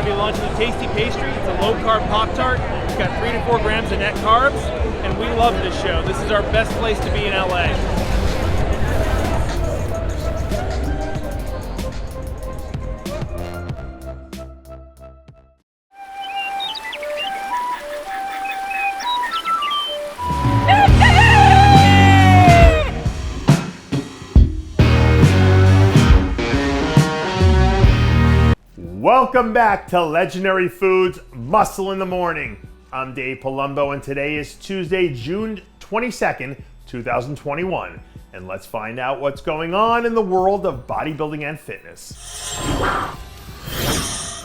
going to be launching a tasty pastry. It's a low-carb Pop-Tart. It's got 3 to 4 grams of net carbs, and we love this show. This is our best place to be in LA. Welcome back to Legendary Foods Muscle in the Morning. I'm Dave Palumbo, and today is Tuesday, June 22nd, 2021. And let's find out what's going on in the world of bodybuilding and fitness.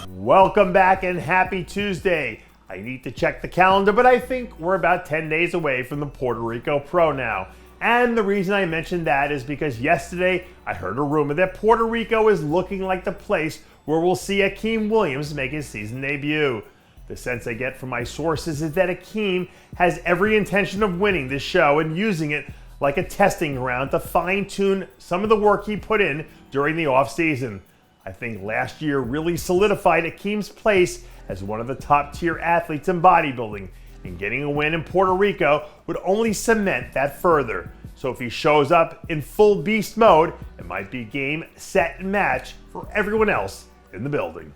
Welcome back and happy Tuesday. I need to check the calendar, but I think we're about 10 days away from the Puerto Rico Pro now. And the reason I mentioned that is because yesterday I heard a rumor that Puerto Rico is looking like the place where we'll see Akim Williams make his season debut. The sense I get from my sources is that Akim has every intention of winning this show and using it like a testing ground to fine-tune some of the work he put in during the off-season. I think last year really solidified Akim's place as one of the top-tier athletes in bodybuilding, and getting a win in Puerto Rico would only cement that further. So if he shows up in full beast mode, it might be game, set, and match for everyone else in the building.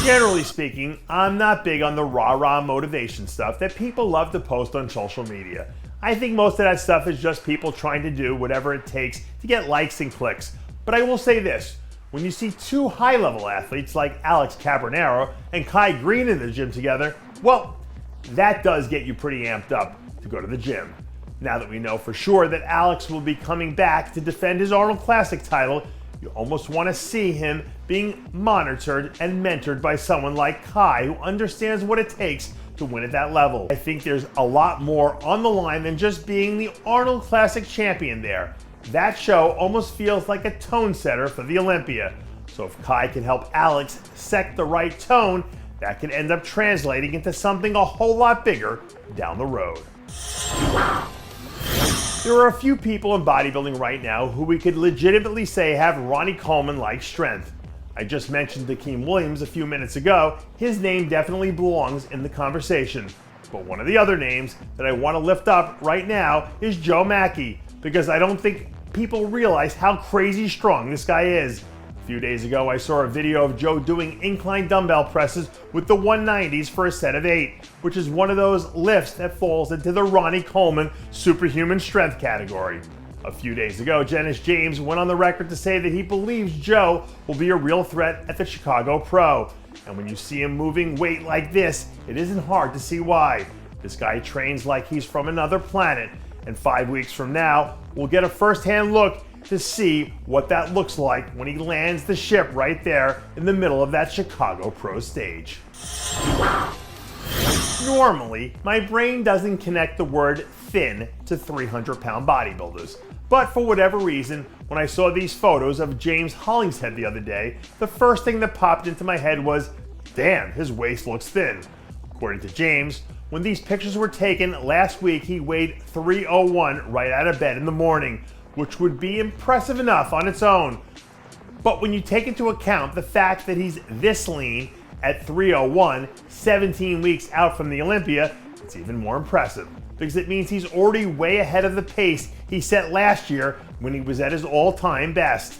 Generally speaking, I'm not big on the rah-rah motivation stuff that people love to post on social media. I think most of that stuff is just people trying to do whatever it takes to get likes and clicks. But I will say this, when you see two high-level athletes like Alex Cambronero and Greene in the gym together, well, that does get you pretty amped up to go to the gym. Now that we know for sure that Alex will be coming back to defend his Arnold Classic title, you almost want to see him being monitored and mentored by someone like Kai, who understands what it takes to win at that level. I think there's a lot more on the line than just being the Arnold Classic champion there. That show almost feels like a tone setter for the Olympia. So if Kai can help Alex set the right tone, that could end up translating into something a whole lot bigger down the road. There are a few people in bodybuilding right now who we could legitimately say have Ronnie Coleman-like strength. I just mentioned Akim Williams a few minutes ago. His name definitely belongs in the conversation. But one of the other names that I want to lift up right now is Joe Mackey, because I don't think people realize how crazy strong this guy is. A few days ago, I saw a video of Joe doing incline dumbbell presses with the 190s for a set of 8, which is one of those lifts that falls into the Ronnie Coleman superhuman strength category. A few days ago, Dennis James went on the record to say that he believes Joe will be a real threat at the Chicago Pro. And when you see him moving weight like this, it isn't hard to see why. This guy trains like he's from another planet, and 5 weeks from now, we'll get a first-hand look to see what that looks like when he lands the ship right there in the middle of that Chicago Pro stage. Normally, my brain doesn't connect the word thin to 300-pound bodybuilders. But for whatever reason, when I saw these photos of James Hollingshead the other day, the first thing that popped into my head was, damn, his waist looks thin. According to James, when these pictures were taken last week, he weighed 301 right out of bed in the morning, which would be impressive enough on its own. But when you take into account the fact that he's this lean at 301, 17 weeks out from the Olympia, it's even more impressive, because it means he's already way ahead of the pace he set last year when he was at his all-time best.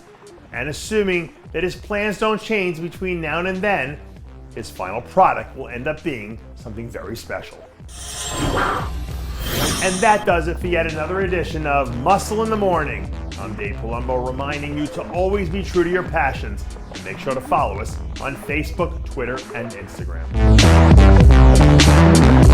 And assuming that his plans don't change between now and then, his final product will end up being something very special. And that does it for yet another edition of Muscle in the Morning. I'm Dave Palumbo, reminding you to always be true to your passions, and make sure to follow us on Facebook, Twitter, and Instagram.